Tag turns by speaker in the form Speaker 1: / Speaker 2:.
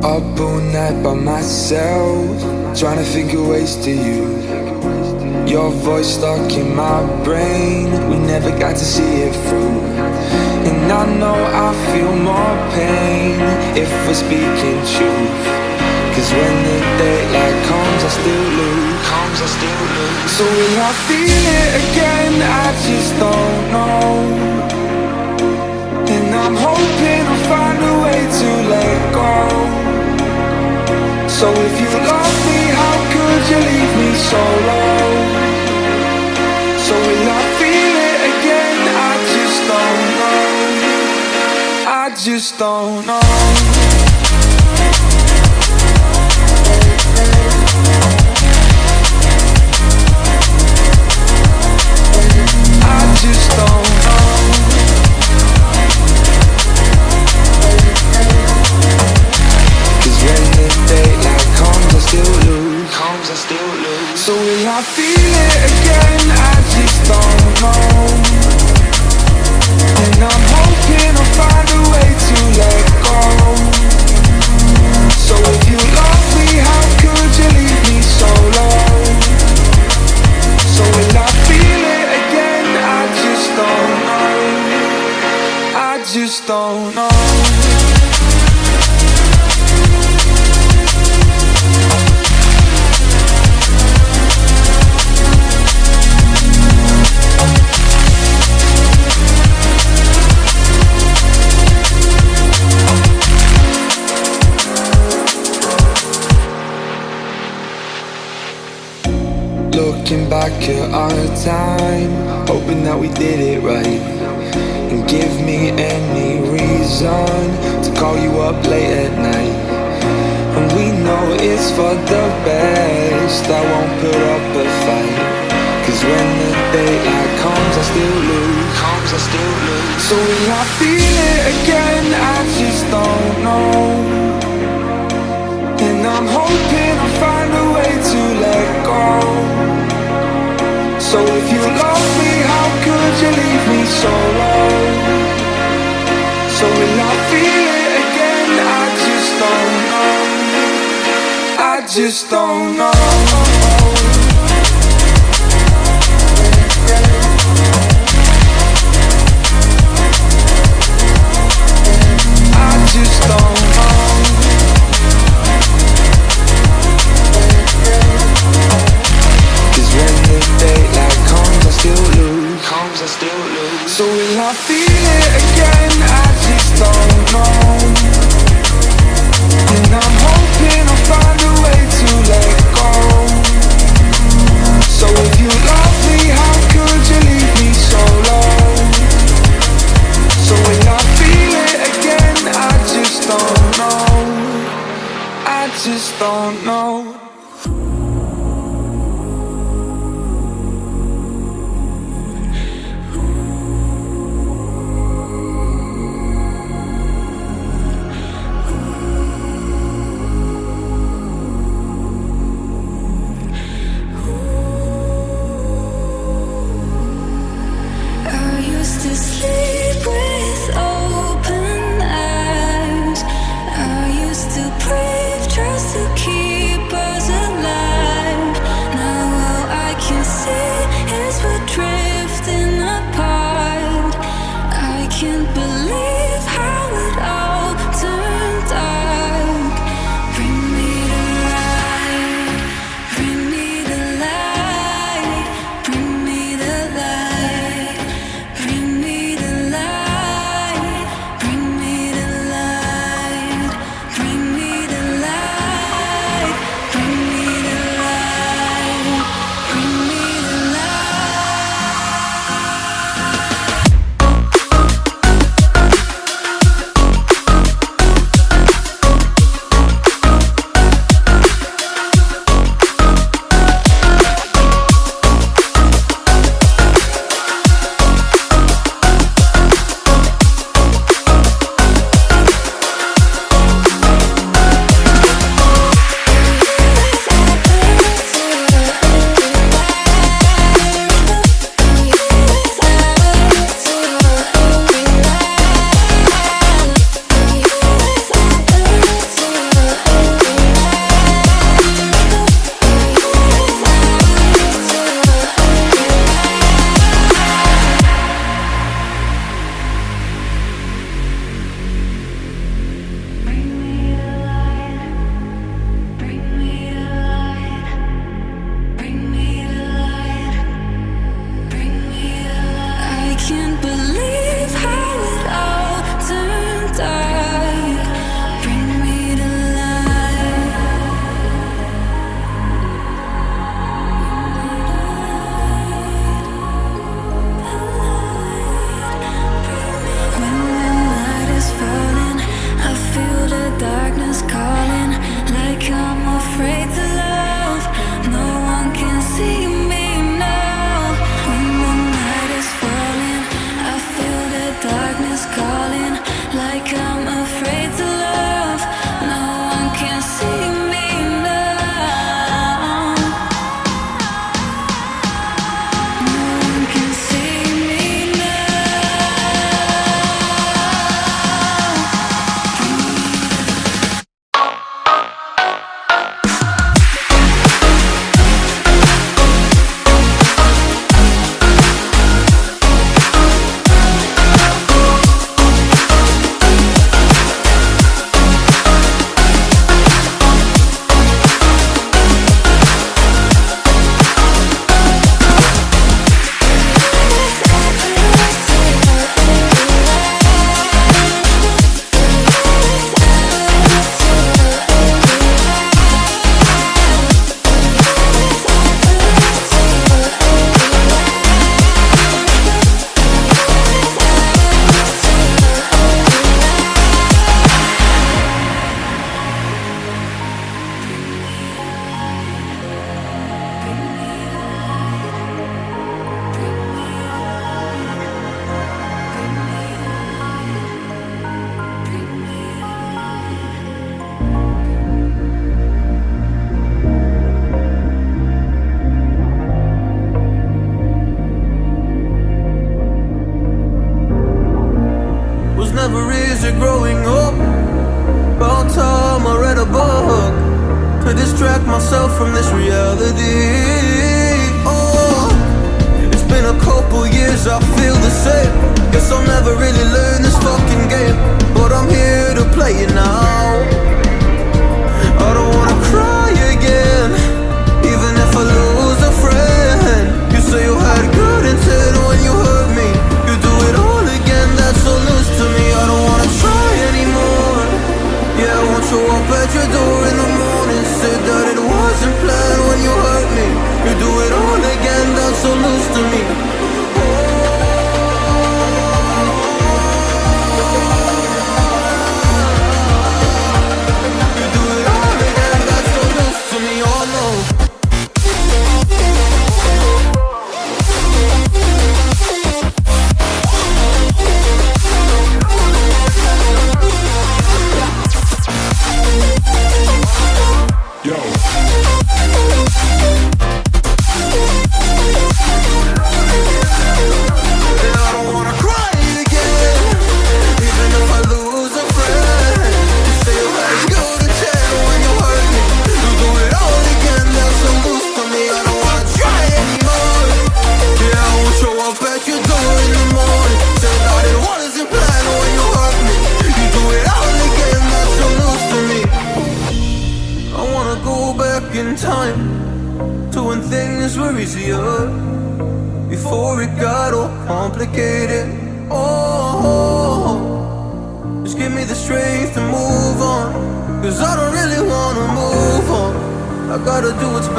Speaker 1: Up all night by myself, trying to think of ways to you. Your voice stuck in my brain, we never got to see it through. And I know I feel more pain if we're speaking truth. Cause when the daylight comes I still lose. So will I feel it again? I just don't know. And I'm hoping I'll find a way to let go. So if you love me, how could you leave me so low? So will I feel it again? I just don't know. I just don't know. I just don't know. Cause when the daylight comes I still lose. So will I feel it again? I just don't know. And I'm hoping I'll find a way to let go. So if you love me, how could you leave me so low? So will I feel it again? I just don't know. I just don't know. Looking back at our time, hoping that we did it right. And give me any reason to call you up late at night. And we know it's for the best, I won't put up a fight. Cause when the daylight comes I still lose. So will I feel it again? I just don't know. And I'm hoping I'll find a way to let go. So if you love me, how could you leave me so low? So will I feel it again? I just don't know. I just don't know. I just don't know. Cause when the daylight comes I still lose. So will I feel it again? I just don't know. And I'm hoping I'll find a way to let go. So if you love me, how could you leave me so low? So will I feel it again? I just don't know. I just don't know.
Speaker 2: can't believe how it all turned out. Bring me to life. When the night is falling, I feel the darkness calling, like I'm afraid to love. No one can see me now. When the night is falling, I feel the darkness calling, like I'm afraid to love. No one can see me now. No one can see me
Speaker 3: was never easy growing up. About time I read a book to distract myself from this reality. Oh, it's been a couple years, I feel the same. Guess I'll never really learn this fucking game, but I'm here to play it now. I don't wanna cry again, even if I lose a friend. You say you had good intent when you hurt me. You do it all again, that's so loose to me. I don't wanna try anymore. Yeah, I won't show up at your door in the morning. Said that it wasn't planned when you hurt me. You do it all again, that's so loose to me. You do it all again, that's so loose to me. Oh no. In time to when things were easier, before it got all complicated. Oh, just give me the strength to move on, 'cause I don't really wanna move on. I gotta do what's best.